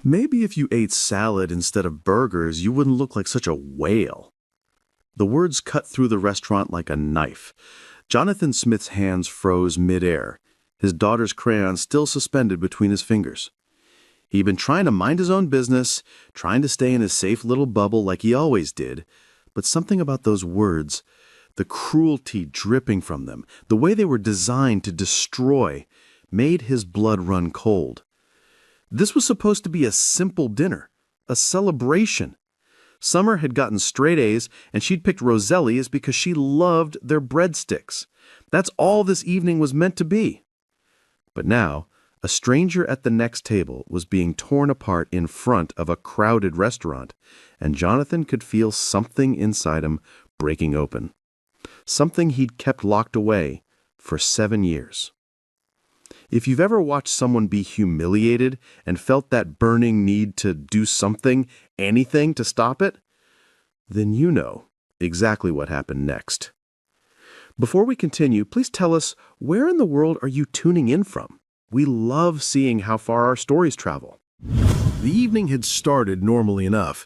Maybe if you ate salad instead of burgers, you wouldn't look like such a whale. The words cut through the restaurant like a knife. Jonathan Smith's hands froze midair, his daughter's crayon still suspended between his fingers. He'd been trying to mind his own business, trying to stay in his safe little bubble like he always did, but something about those words, the cruelty dripping from them, the way they were designed to destroy, made his blood run cold. This was supposed to be a simple dinner, a celebration. Summer had gotten straight A's, and she'd picked Roselli's because she loved their breadsticks. That's all this evening was meant to be. But now, a stranger at the next table was being torn apart in front of a crowded restaurant, and Jonathan could feel something inside him breaking open. Something he'd kept locked away for 7 years. If you've ever watched someone be humiliated and felt that burning need to do something, anything to stop it, then you know exactly what happened next. Before we continue, please tell us, where in the world are you tuning in from? We love seeing how far our stories travel. The evening had started normally enough.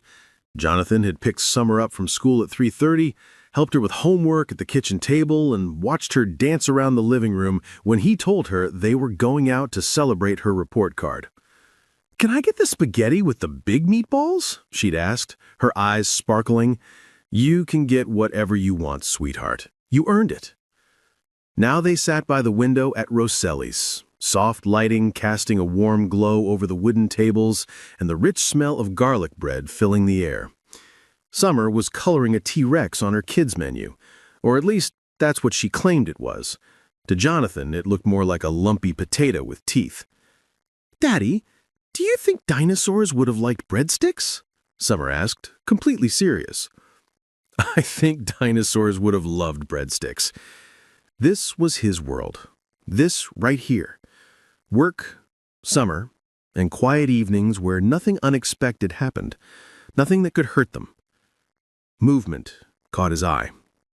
Jonathan had picked Summer up from school at 3:30, helped her with homework at the kitchen table, and watched her dance around the living room when he told her they were going out to celebrate her report card. "Can I get the spaghetti with the big meatballs?" she'd asked, her eyes sparkling. "You can get whatever you want, sweetheart. You earned it." Now they sat by the window at Roselli's, soft lighting casting a warm glow over the wooden tables and the rich smell of garlic bread filling the air. Summer was coloring a T-Rex on her kids' menu, or at least that's what she claimed it was. To Jonathan, it looked more like a lumpy potato with teeth. "Daddy, do you think dinosaurs would have liked breadsticks?" Summer asked, completely serious. "I think dinosaurs would have loved breadsticks." This was his world. This right here. Work, summer, and quiet evenings where nothing unexpected happened, nothing that could hurt them. Movement caught his eye,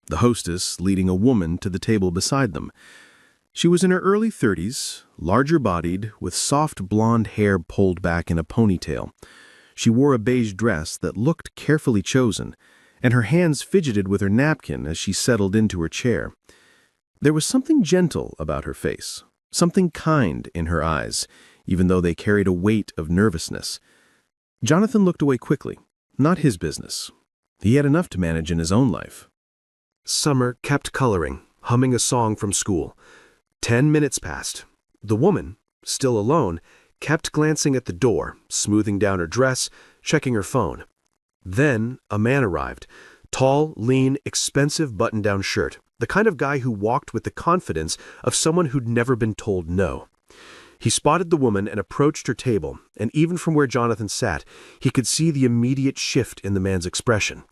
the hostess leading a woman to the table beside them. She was in her early 30s, larger-bodied, with soft blonde hair pulled back in a ponytail. She wore a beige dress that looked carefully chosen, and her hands fidgeted with her napkin as she settled into her chair. There was something gentle about her face, something kind in her eyes, even though they carried a weight of nervousness. Jonathan looked away quickly. Not his business. He had enough to manage in his own life. Summer kept coloring, humming a song from school. 10 minutes passed. The woman, still alone, kept glancing at the door, smoothing down her dress, checking her phone. Then a man arrived. Tall, lean, expensive button-down shirt. The kind of guy who walked with the confidence of someone who'd never been told no. He spotted the woman and approached her table, and even from where Jonathan sat, he could see the immediate shift in the man's expression.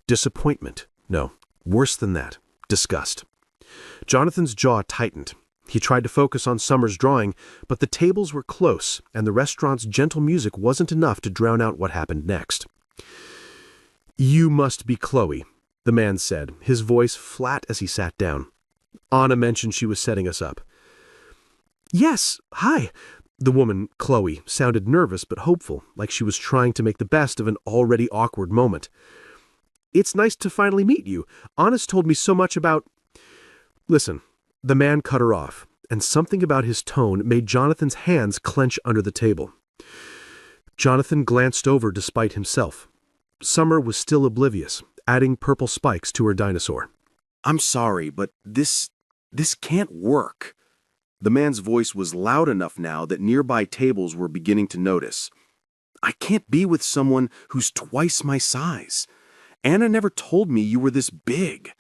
Disappointment. No, worse than that. Disgust. Jonathan's jaw tightened. He tried to focus on Summer's drawing, but the tables were close, and the restaurant's gentle music wasn't enough to drown out what happened next. "You must be Chloe," the man said, his voice flat as he sat down. "Anna mentioned she was setting us up." "Yes, hi." The woman, Chloe, sounded nervous but hopeful, like she was trying to make the best of an already awkward moment. "It's nice to finally meet you. Anna's told me so much about—" "Listen," the man cut her off, and something about his tone made Jonathan's hands clench under the table. Jonathan glanced over despite himself. Summer was still oblivious, adding purple spikes to her dinosaur. "I'm sorry, but this can't work." The man's voice was loud enough now that nearby tables were beginning to notice. "I can't be with someone who's twice my size. Anna never told me you were this big."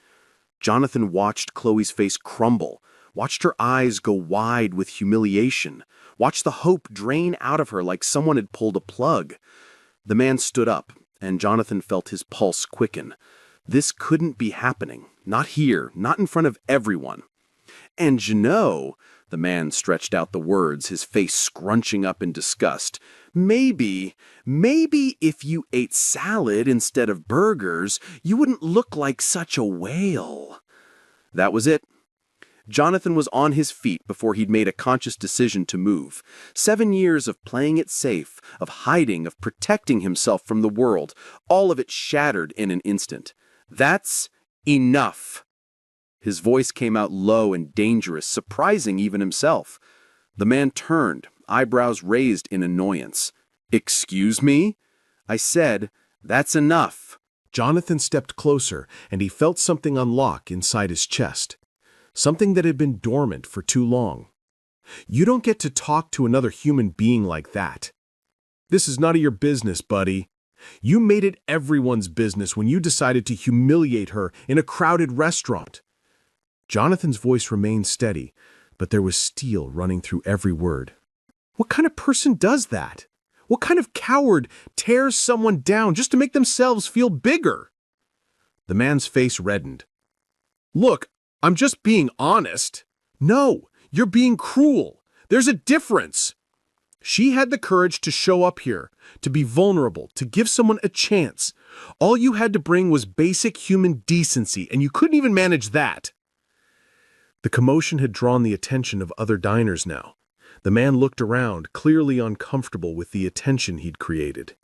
Jonathan watched Chloe's face crumble, watched her eyes go wide with humiliation, watched the hope drain out of her like someone had pulled a plug. The man stood up, and Jonathan felt his pulse quicken. This couldn't be happening. Not here, not in front of everyone. "And you know," the man stretched out the words, his face scrunching up in disgust, maybe if you ate salad instead of burgers, you wouldn't look like such a whale." That was it. Jonathan was on his feet before he'd made a conscious decision to move. 7 years of playing it safe, of hiding, of protecting himself from the world, all of it shattered in an instant. That's enough. His voice came out low and dangerous, surprising even himself. The man turned, eyebrows raised in annoyance. "Excuse me?" I said, "That's enough." Jonathan stepped closer, and he felt something unlock inside his chest. Something that had been dormant for too long. You don't get to talk to another human being like that. This is none of your business, buddy. You made it everyone's business when you decided to humiliate her in a crowded restaurant. Jonathan's voice remained steady, but there was steel running through every word. What kind of person does that? What kind of coward tears someone down just to make themselves feel bigger? The man's face reddened. Look, I'm just being honest. No, you're being cruel. There's a difference. She had the courage to show up here, to be vulnerable, to give someone a chance. All you had to bring was basic human decency, and you couldn't even manage that. The commotion had drawn the attention of other diners now. The man looked around, clearly uncomfortable with the attention he'd created.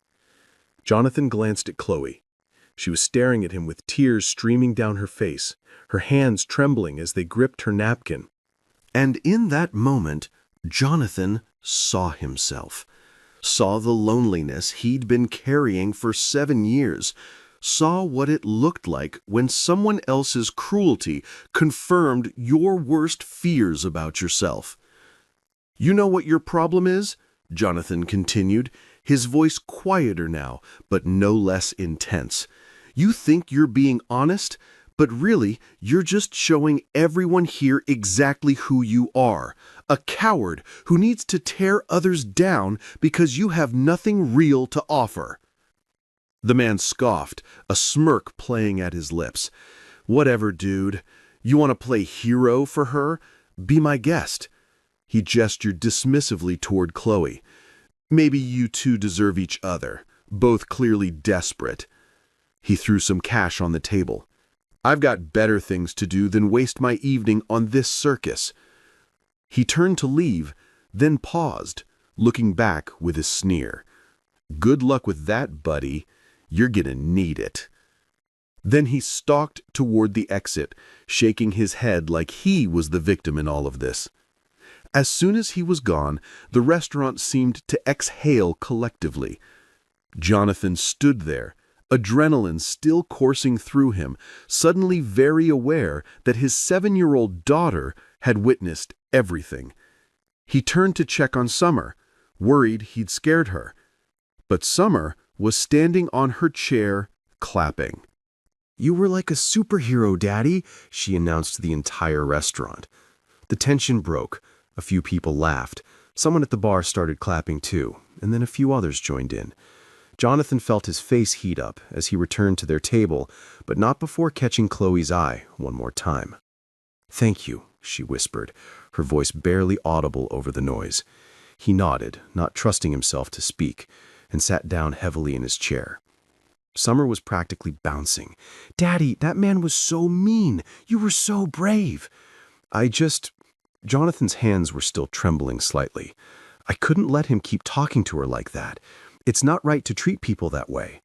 Jonathan glanced at Chloe. She was staring at him with tears streaming down her face, her hands trembling as they gripped her napkin. And in that moment, Jonathan saw himself, saw the loneliness he'd been carrying for 7 years, saw what it looked like when someone else's cruelty confirmed your worst fears about yourself. "You know what your problem is?" Jonathan continued, his voice quieter now, but no less intense. "You think you're being honest, but really you're just showing everyone here exactly who you are, a coward who needs to tear others down because you have nothing real to offer." The man scoffed, a smirk playing at his lips. "Whatever, dude. You want to play hero for her? Be my guest." He gestured dismissively toward Chloe. "Maybe you two deserve each other, both clearly desperate." He threw some cash on the table. "I've got better things to do than waste my evening on this circus." He turned to leave, then paused, looking back with a sneer. "Good luck with that, buddy. You're gonna need it." Then he stalked toward the exit, shaking his head like he was the victim in all of this. As soon as he was gone, the restaurant seemed to exhale collectively. Jonathan stood there, adrenaline still coursing through him, suddenly very aware that his 7-year-old daughter had witnessed everything. He turned to check on Summer, worried he'd scared her. But Summer was standing on her chair, clapping. "You were like a superhero, Daddy," she announced to the entire restaurant. The tension broke. A few people laughed. Someone at the bar started clapping too, and then a few others joined in. Jonathan felt his face heat up as he returned to their table, but not before catching Chloe's eye one more time. "Thank you," she whispered, her voice barely audible over the noise. He nodded, not trusting himself to speak, and sat down heavily in his chair. Summer was practically bouncing. "Daddy, that man was so mean. You were so brave." Jonathan's hands were still trembling slightly. "I couldn't let him keep talking to her like that. It's not right to treat people that way.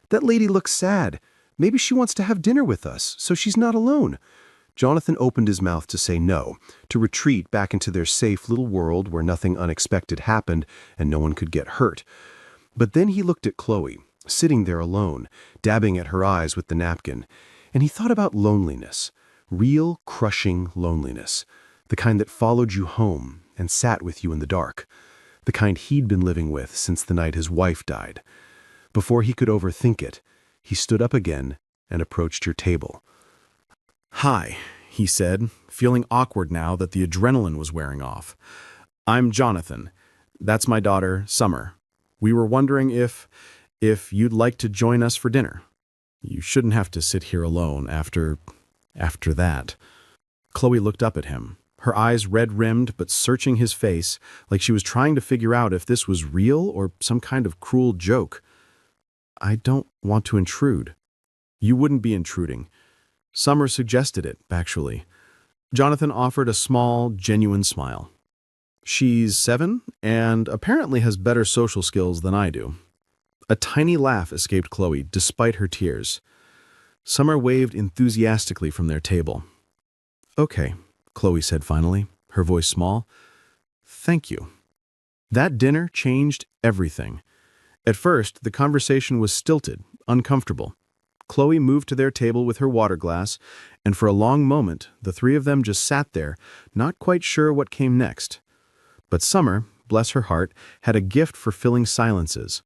That lady looks sad. Maybe she wants to have dinner with us, so she's not alone." Jonathan opened his mouth to say no, to retreat back into their safe little world where nothing unexpected happened and no one could get hurt. But then he looked at Chloe, sitting there alone, dabbing at her eyes with the napkin, and he thought about loneliness, real, crushing loneliness, the kind that followed you home and sat with you in the dark, the kind he'd been living with since the night his wife died. Before he could overthink it, he stood up again and approached her table. "Hi," he said, feeling awkward now that the adrenaline was wearing off. "I'm Jonathan. That's my daughter, Summer. We were wondering if you'd like to join us for dinner. You shouldn't have to sit here alone after that." Chloe looked up at him, her eyes red-rimmed but searching his face like she was trying to figure out if this was real or some kind of cruel joke. "I don't want to intrude." "You wouldn't be intruding. Summer suggested it, actually. Jonathan offered a small, genuine smile. She's 7 and apparently has better social skills than I do. A tiny laugh escaped Chloe despite her tears. Summer waved enthusiastically from their table. "Okay," Chloe said finally, her voice small. "Thank you." That dinner changed everything. At first, the conversation was stilted, uncomfortable. Chloe moved to their table with her water glass, and for a long moment, the three of them just sat there, not quite sure what came next. But Summer, bless her heart, had a gift for filling silences.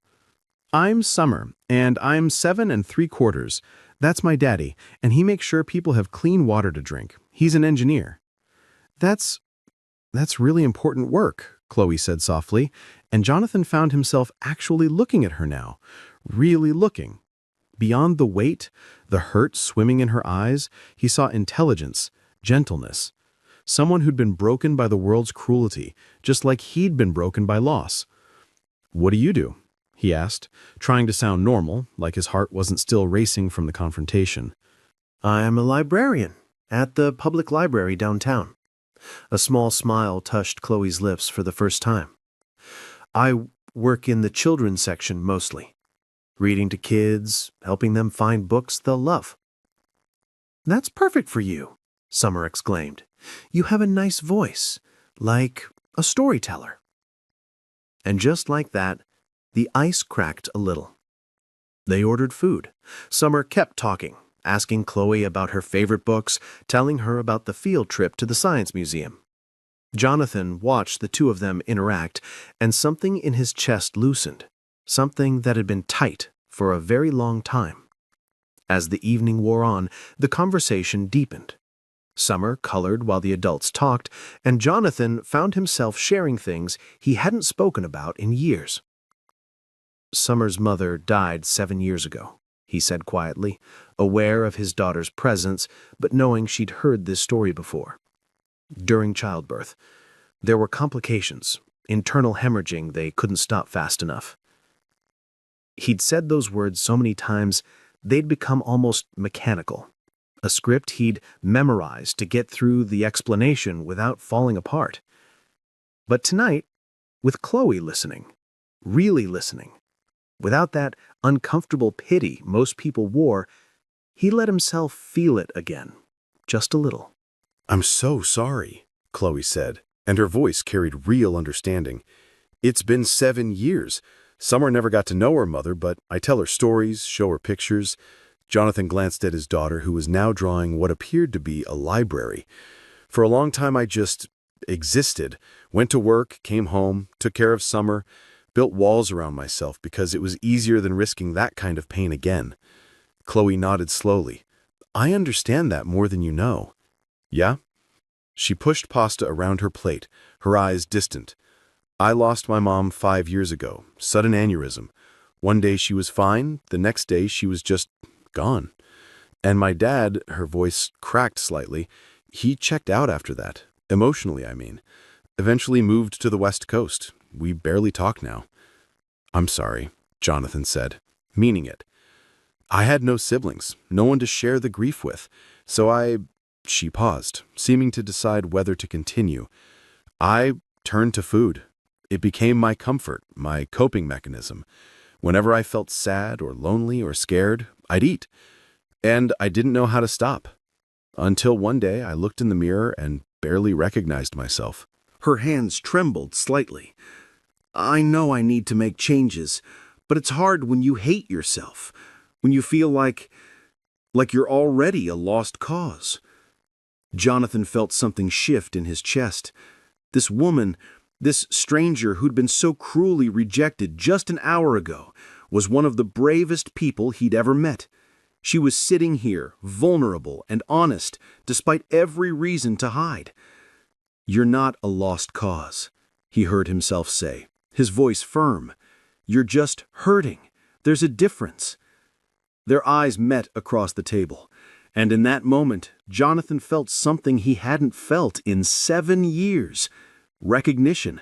"I'm Summer, and I'm 7 3/4. That's my daddy, and he makes sure people have clean water to drink. He's an engineer." That's really important work," Chloe said softly, and Jonathan found himself actually looking at her now, really looking. Beyond the weight, the hurt swimming in her eyes, he saw intelligence, gentleness. Someone who'd been broken by the world's cruelty, just like he'd been broken by loss. "What do you do?" he asked, trying to sound normal, like his heart wasn't still racing from the confrontation. "I'm a librarian at the public library downtown." A small smile touched Chloe's lips for the first time. "I work in the children's section mostly, reading to kids, helping them find books they'll love." "That's perfect for you," Summer exclaimed. "You have a nice voice, like a storyteller." And just like that, the ice cracked a little. They ordered food. Summer kept talking, asking Chloe about her favorite books, telling her about the field trip to the Science Museum. Jonathan watched the two of them interact, and something in his chest loosened, something that had been tight for a very long time. As the evening wore on, the conversation deepened. Summer colored while the adults talked, and Jonathan found himself sharing things he hadn't spoken about in years. "Summer's mother died 7 years ago," he said quietly, aware of his daughter's presence, but knowing she'd heard this story before. "During childbirth, there were complications, internal hemorrhaging they couldn't stop fast enough." He'd said those words so many times, they'd become almost mechanical. A script he'd memorized to get through the explanation without falling apart. But tonight, with Chloe listening, really listening, without that uncomfortable pity most people wore, he let himself feel it again, just a little. "I'm so sorry," Chloe said, and her voice carried real understanding. "It's been 7 years. Summer never got to know her mother, but I tell her stories, show her pictures." Jonathan glanced at his daughter, who was now drawing what appeared to be a library. "For a long time I just existed, went to work, came home, took care of Summer, built walls around myself because it was easier than risking that kind of pain again." Chloe nodded slowly. "I understand that more than you know." "Yeah?" She pushed pasta around her plate, her eyes distant. "I lost my mom 5 years ago, sudden aneurysm. One day she was fine, the next day she was just gone. And my dad," her voice cracked slightly, "he checked out after that, emotionally I mean. Eventually moved to the West Coast. We barely talk now." "I'm sorry," Jonathan said, meaning it. "I had no siblings, no one to share the grief with, so She paused, seeming to decide whether to continue. "I turned to food. It became my comfort, my coping mechanism. Whenever I felt sad or lonely or scared, I'd eat. And I didn't know how to stop. Until one day I looked in the mirror and barely recognized myself." Her hands trembled slightly. "I know I need to make changes, but it's hard when you hate yourself, when you feel like you're already a lost cause." Jonathan felt something shift in his chest. This woman, this stranger who'd been so cruelly rejected just an hour ago, was one of the bravest people he'd ever met. She was sitting here, vulnerable and honest, despite every reason to hide. "You're not a lost cause," he heard himself say, his voice firm. "You're just hurting. There's a difference." Their eyes met across the table, and in that moment, Jonathan felt something he hadn't felt in 7 years. Recognition,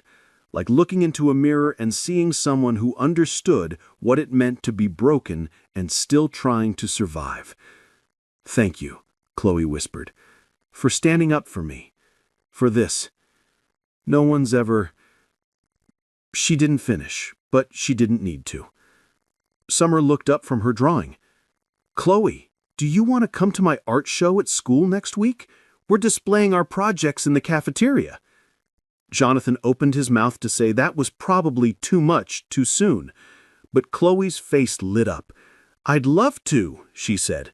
like looking into a mirror and seeing someone who understood what it meant to be broken and still trying to survive. "Thank you," Chloe whispered. for standing up for me, for this. No one's ever... She didn't finish, but she didn't need to. Summer looked up from her drawing. Chloe, do you want to come to my art show at school next week? We're displaying our projects in the cafeteria. Jonathan opened his mouth to say that was probably too much too soon, but Chloe's face lit up. I'd love to, she said.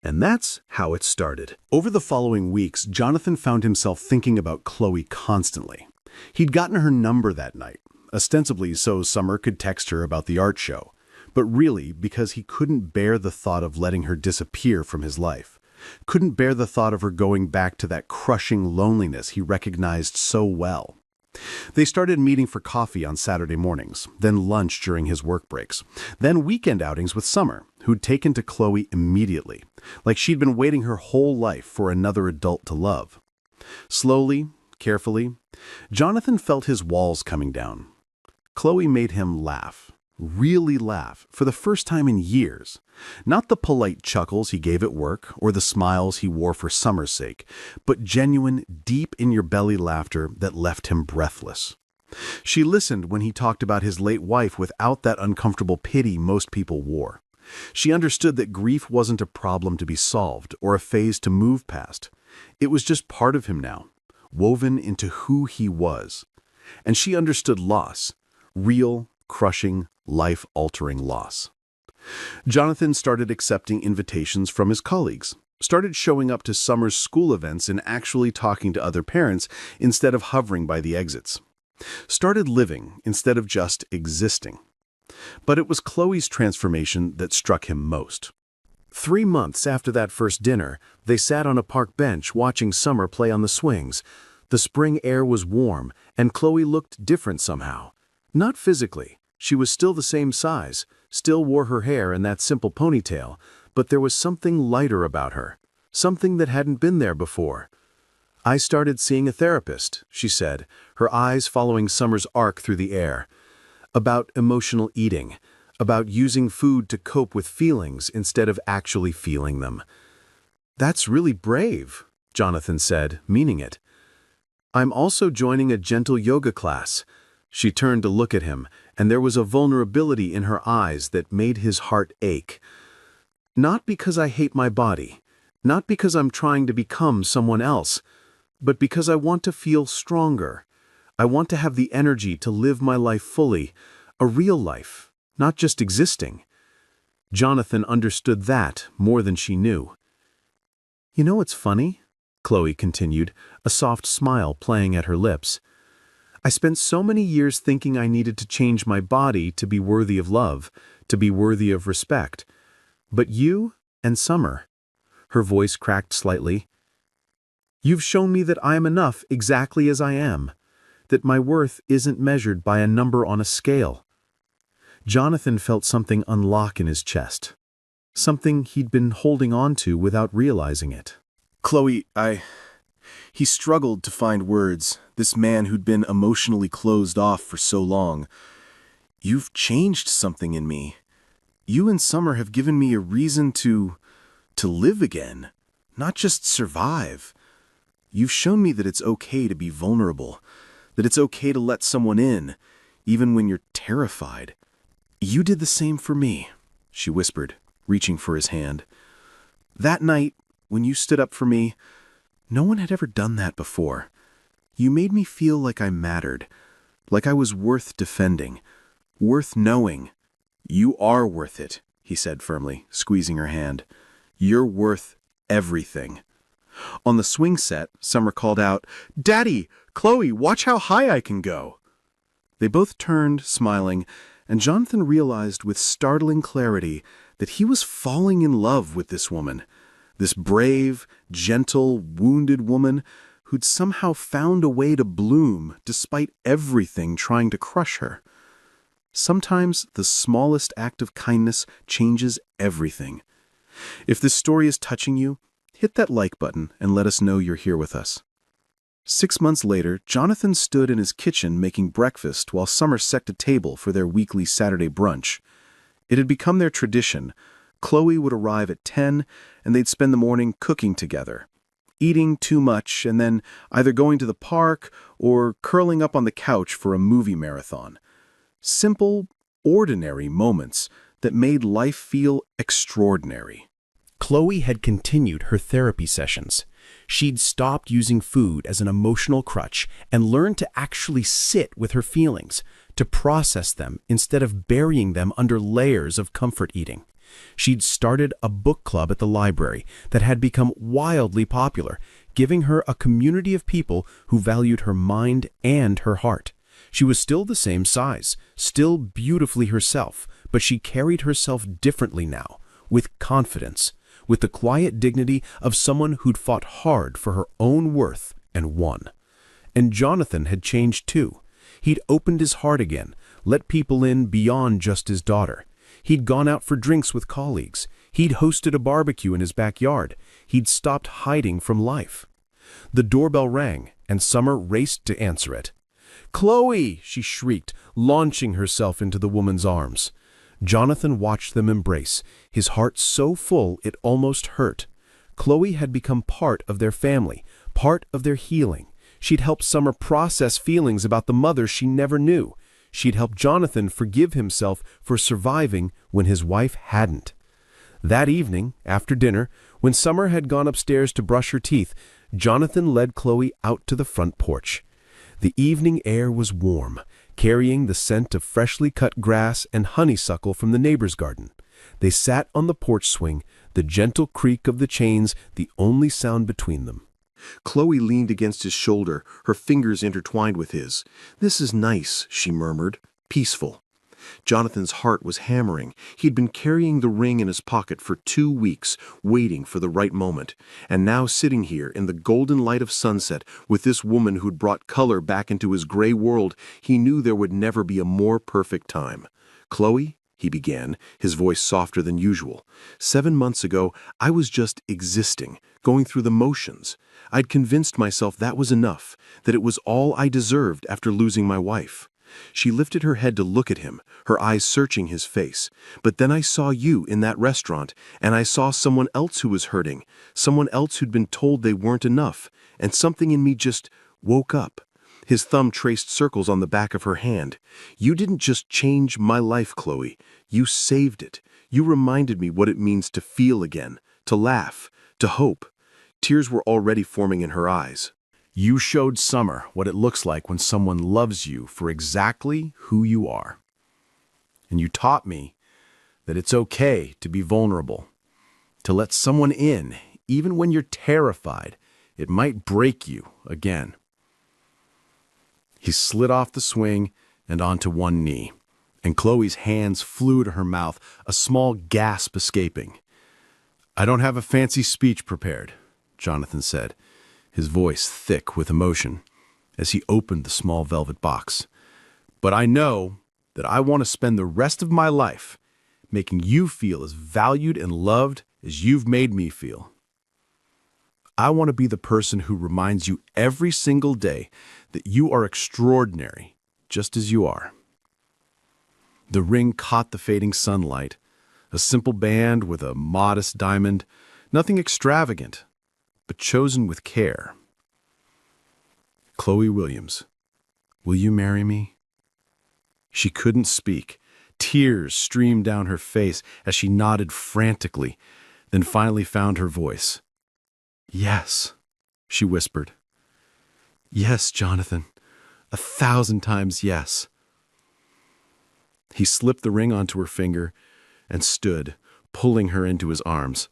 And that's how it started. Over the following weeks, Jonathan found himself thinking about Chloe constantly. He'd gotten her number that night, ostensibly so Summer could text her about the art show, but really because he couldn't bear the thought of letting her disappear from his life. Couldn't bear the thought of her going back to that crushing loneliness he recognized so well. They started meeting for coffee on Saturday mornings, then lunch during his work breaks, then weekend outings with Summer, who'd taken to Chloe immediately, like she'd been waiting her whole life for another adult to love. Slowly, carefully, Jonathan felt his walls coming down. Chloe made him laugh, really laugh, for the first time in years. Not the polite chuckles he gave at work or the smiles he wore for Summer's sake, but genuine, deep-in-your-belly laughter that left him breathless. She listened when he talked about his late wife without that uncomfortable pity most people wore. She understood that grief wasn't a problem to be solved or a phase to move past. It was just part of him now, woven into who he was. And she understood loss, real, crushing, life-altering loss. Jonathan started accepting invitations from his colleagues, started showing up to Summer's school events and actually talking to other parents instead of hovering by the exits. Started living instead of just existing. But it was Chloe's transformation that struck him most. 3 months after that first dinner, they sat on a park bench watching Summer play on the swings. The spring air was warm, and Chloe looked different somehow. Not physically. She was still the same size, still wore her hair in that simple ponytail, but there was something lighter about her, something that hadn't been there before. I started seeing a therapist, she said, her eyes following Summer's arc through the air. About emotional eating, about using food to cope with feelings instead of actually feeling them. That's really brave, Jonathan said, meaning it. I'm also joining a gentle yoga class. She turned to look at him, and there was a vulnerability in her eyes that made his heart ache. Not because I hate my body, not because I'm trying to become someone else, but because I want to feel stronger. I want to have the energy to live my life fully, a real life, not just existing. Jonathan understood that more than she knew. You know what's funny? Chloe continued, a soft smile playing at her lips. I spent so many years thinking I needed to change my body to be worthy of love, to be worthy of respect. But you and Summer, her voice cracked slightly, you've shown me that I am enough exactly as I am, that my worth isn't measured by a number on a scale. Jonathan felt something unlock in his chest, something he'd been holding on to without realizing it. Chloe, He struggled to find words, this man who'd been emotionally closed off for so long. You've changed something in me. You and Summer have given me a reason to live again, not just survive. You've shown me that it's okay to be vulnerable, that it's okay to let someone in, even when you're terrified. You did the same for me, she whispered, reaching for his hand. That night, when you stood up for me, no one had ever done that before. You made me feel like I mattered, like I was worth defending, worth knowing. You are worth it, he said firmly, squeezing her hand. You're worth everything. On the swing set, Summer called out, Daddy, Chloe, watch how high I can go. They both turned, smiling, and Jonathan realized with startling clarity that he was falling in love with this woman. This brave, gentle, wounded woman who'd somehow found a way to bloom despite everything trying to crush her. Sometimes the smallest act of kindness changes everything. If this story is touching you, hit that like button and let us know you're here with us. 6 months later, Jonathan stood in his kitchen making breakfast while Summer set a table for their weekly Saturday brunch. It had become their tradition. Chloe would arrive at 10, and they'd spend the morning cooking together, eating too much, and then either going to the park or curling up on the couch for a movie marathon. Simple, ordinary moments that made life feel extraordinary. Chloe had continued her therapy sessions. She'd stopped using food as an emotional crutch and learned to actually sit with her feelings, to process them instead of burying them under layers of comfort eating. She'd started a book club at the library that had become wildly popular, giving her a community of people who valued her mind and her heart. She was still the same size, still beautifully herself, but she carried herself differently now, with confidence, with the quiet dignity of someone who'd fought hard for her own worth and won. And Jonathan had changed too. He'd opened his heart again, let people in beyond just his daughter. He'd gone out for drinks with colleagues. He'd hosted a barbecue in his backyard. He'd stopped hiding from life. The doorbell rang, and Summer raced to answer it. "Chloe!" she shrieked, launching herself into the woman's arms. Jonathan watched them embrace, his heart so full it almost hurt. Chloe had become part of their family, part of their healing. She'd helped Summer process feelings about the mother she never knew. She'd helped Jonathan forgive himself for surviving when his wife hadn't. That evening, after dinner, when Summer had gone upstairs to brush her teeth, Jonathan led Chloe out to the front porch. The evening air was warm, carrying the scent of freshly cut grass and honeysuckle from the neighbor's garden. They sat on the porch swing, the gentle creak of the chains the only sound between them. Chloe leaned against his shoulder, her fingers intertwined with his. "This is nice," she murmured. "Peaceful." Jonathan's heart was hammering. He'd been carrying the ring in his pocket for 2 weeks, waiting for the right moment. And now sitting here in the golden light of sunset with this woman who'd brought color back into his gray world, he knew there would never be a more perfect time. "Chloe," he began, his voice softer than usual. "7 months ago, I was just existing, going through the motions. I'd convinced myself that was enough, that it was all I deserved after losing my wife." She lifted her head to look at him, her eyes searching his face. "But then I saw you in that restaurant, and I saw someone else who was hurting, someone else who'd been told they weren't enough, and something in me just woke up." His thumb traced circles on the back of her hand. "You didn't just change my life, Chloe. You saved it. You reminded me what it means to feel again, to laugh, to hope." Tears were already forming in her eyes. "You showed Summer what it looks like when someone loves you for exactly who you are. And you taught me that it's okay to be vulnerable, to let someone in, even when you're terrified it might break you again." He slid off the swing and onto one knee, and Chloe's hands flew to her mouth, a small gasp escaping. "I don't have a fancy speech prepared," Jonathan said, his voice thick with emotion, as he opened the small velvet box. "But I know that I want to spend the rest of my life making you feel as valued and loved as you've made me feel. I want to be the person who reminds you every single day that you are extraordinary, just as you are." The ring caught the fading sunlight, a simple band with a modest diamond, nothing extravagant, but chosen with care. "Chloe Williams, will you marry me?" She couldn't speak. Tears streamed down her face as she nodded frantically, then finally found her voice. "Yes," she whispered. "Yes, Jonathan, 1,000 times yes." He slipped the ring onto her finger and stood, pulling her into his arms.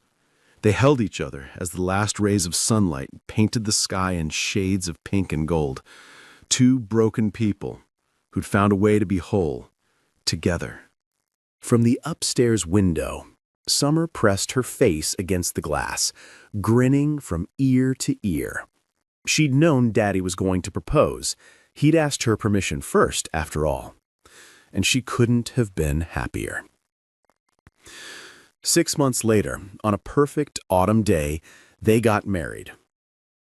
They held each other as the last rays of sunlight painted the sky in shades of pink and gold. Two broken people who'd found a way to be whole, together. From the upstairs window, Summer pressed her face against the glass, grinning from ear to ear. She'd known Daddy was going to propose. He'd asked her permission first, after all. And she couldn't have been happier. 6 months later, on a perfect autumn day, they got married.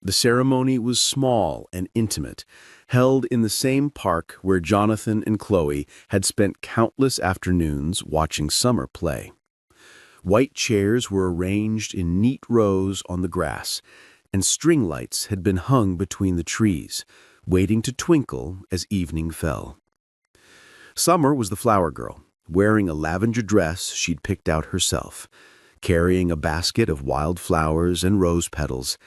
The ceremony was small and intimate, held in the same park where Jonathan and Chloe had spent countless afternoons watching Summer play. White chairs were arranged in neat rows on the grass, and string lights had been hung between the trees, waiting to twinkle as evening fell. Summer was the flower girl, wearing a lavender dress she'd picked out herself, carrying a basket of wild flowers and rose petals.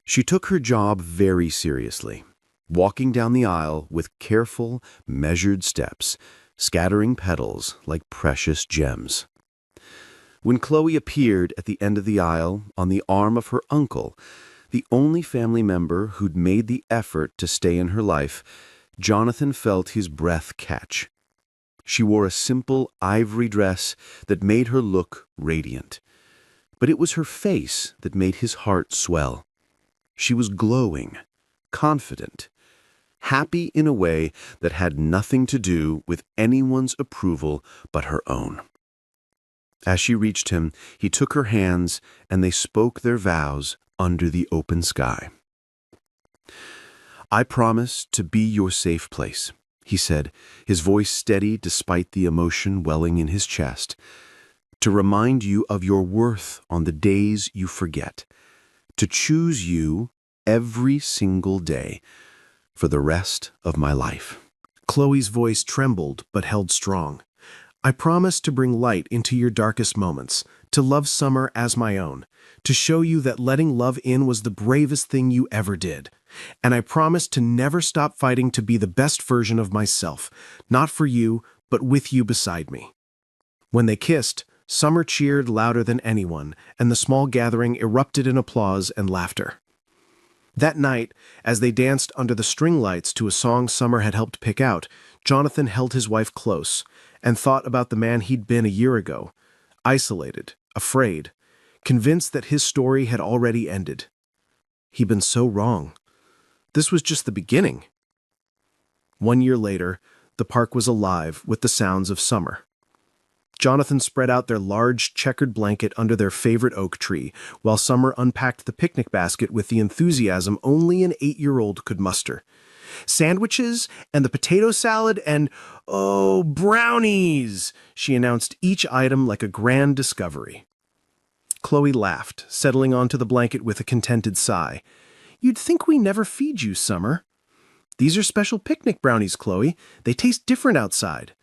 She took her job very seriously, walking down the aisle with careful, measured steps, scattering petals like precious gems. When Chloe appeared at the end of the aisle on the arm of her uncle, the only family member who'd made the effort to stay in her life, Jonathan felt his breath catch. She wore a simple ivory dress that made her look radiant. But it was her face that made his heart swell. She was glowing, confident, happy in a way that had nothing to do with anyone's approval but her own. As she reached him, he took her hands and they spoke their vows under the open sky. "I promise to be your safe place," he said, his voice steady despite the emotion welling in his chest, "to remind you of your worth on the days you forget, to choose you every single day for the rest of my life." Chloe's voice trembled but held strong. "I promise to bring light into your darkest moments, to love Summer as my own, to show you that letting love in was the bravest thing you ever did. And I promise to never stop fighting to be the best version of myself, not for you, but with you beside me." When they kissed, Summer cheered louder than anyone, and the small gathering erupted in applause and laughter. That night, as they danced under the string lights to a song Summer had helped pick out, Jonathan held his wife close and thought about the man he'd been a year ago, isolated, afraid, convinced that his story had already ended. He'd been so wrong. This was just the beginning. 1 year later, the park was alive with the sounds of summer. Jonathan spread out their large checkered blanket under their favorite oak tree, while Summer unpacked the picnic basket with the enthusiasm only an 8-year-old could muster. "Sandwiches and the potato salad and, oh, brownies!" she announced each item like a grand discovery. Chloe laughed, settling onto the blanket with a contented sigh. "You'd think we never feed you, Summer." "These are special picnic brownies, Chloe. They taste different outside."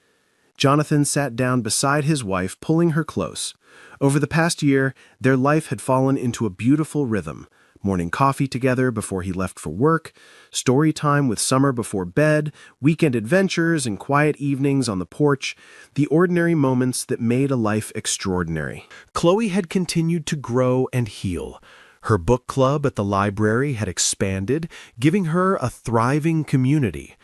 Jonathan sat down beside his wife, pulling her close. Over the past year, their life had fallen into a beautiful rhythm. Morning coffee together before he left for work, story time with Summer before bed, weekend adventures and quiet evenings on the porch, the ordinary moments that made a life extraordinary. Chloe had continued to grow and heal. Her book club at the library had expanded, giving her a thriving community.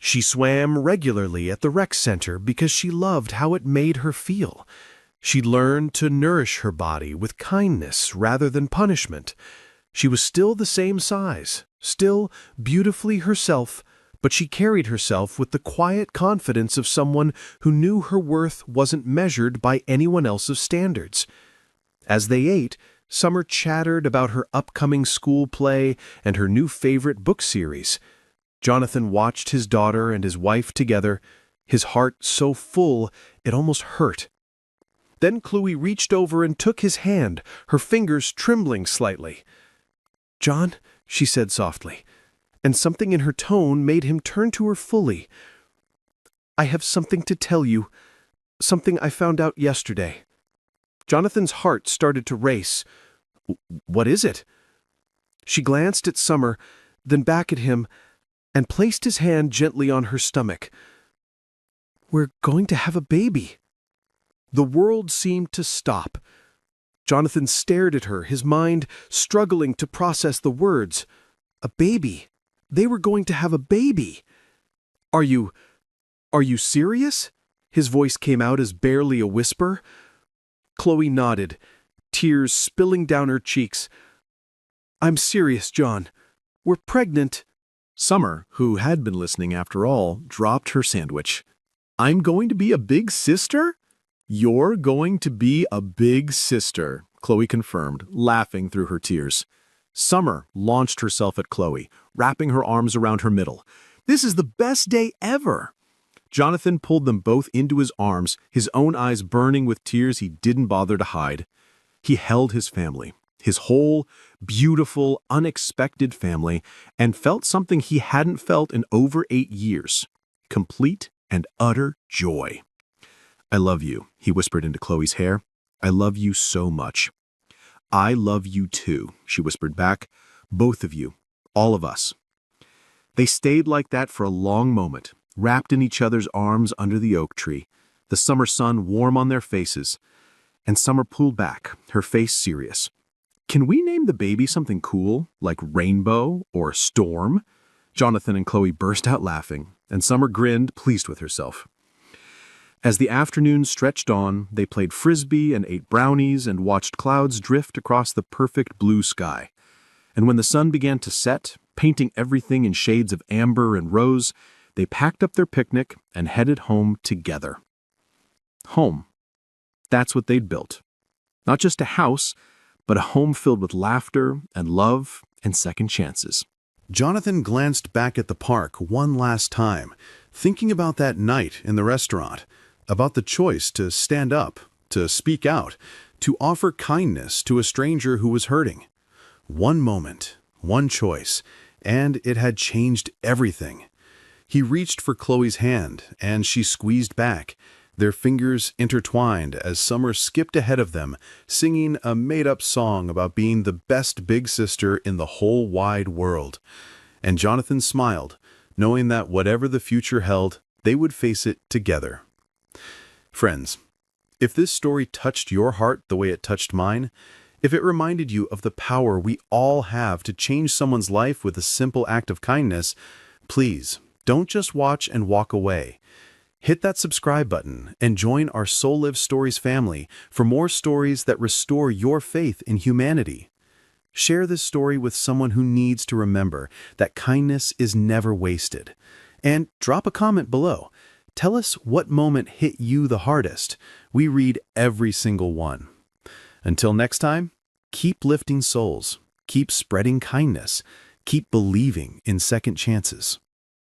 She swam regularly at the rec center because she loved how it made her feel. She learned to nourish her body with kindness rather than punishment. She was still the same size, still beautifully herself, but she carried herself with the quiet confidence of someone who knew her worth wasn't measured by anyone else's standards. As they ate, Summer chattered about her upcoming school play and her new favorite book series. Jonathan watched his daughter and his wife together, his heart so full it almost hurt. Then Chloe reached over and took his hand, her fingers trembling slightly. "John," she said softly, and something in her tone made him turn to her fully. "I have something to tell you, something I found out yesterday." Jonathan's heart started to race. "What is it?" She glanced at Summer, then back at him, and placed his hand gently on her stomach. "We're going to have a baby." The world seemed to stop. Jonathan stared at her, his mind struggling to process the words. A baby. They were going to have a baby. Are you serious?" His voice came out as barely a whisper. Chloe nodded, tears spilling down her cheeks. "I'm serious, John. We're pregnant." Summer, who had been listening after all, dropped her sandwich. "I'm going to be a big sister?" "You're going to be a big sister," Chloe confirmed, laughing through her tears. Summer launched herself at Chloe, wrapping her arms around her middle. "This is the best day ever." Jonathan pulled them both into his arms, his own eyes burning with tears he didn't bother to hide. He held his family, his whole, beautiful, unexpected family, and felt something he hadn't felt in over 8 years. Complete and utter joy. "I love you," he whispered into Chloe's hair. "I love you so much." "I love you too," she whispered back. "Both of you. All of us." They stayed like that for a long moment, wrapped in each other's arms under the oak tree, the summer sun warm on their faces. And Summer pulled back, her face serious. "Can we name the baby something cool, like Rainbow or Storm?" Jonathan and Chloe burst out laughing, and Summer grinned, pleased with herself. As the afternoon stretched on, they played frisbee and ate brownies and watched clouds drift across the perfect blue sky. And when the sun began to set, painting everything in shades of amber and rose, they packed up their picnic and headed home together. Home. That's what they'd built. Not just a house, but a home filled with laughter and love and second chances. Jonathan glanced back at the park one last time, thinking about that night in the restaurant, about the choice to stand up, to speak out, to offer kindness to a stranger who was hurting. One moment, one choice, and it had changed everything. He reached for Chloe's hand, and she squeezed back, their fingers intertwined as Summer skipped ahead of them, singing a made-up song about being the best big sister in the whole wide world. And Jonathan smiled, knowing that whatever the future held, they would face it together. Friends, if this story touched your heart the way it touched mine, if it reminded you of the power we all have to change someone's life with a simple act of kindness, please don't just watch and walk away. Hit that subscribe button and join our Soul Live Stories family for more stories that restore your faith in humanity. Share this story with someone who needs to remember that kindness is never wasted. And drop a comment below. Tell us what moment hit you the hardest. We read every single one. Until next time, keep lifting souls, keep spreading kindness, keep believing in second chances.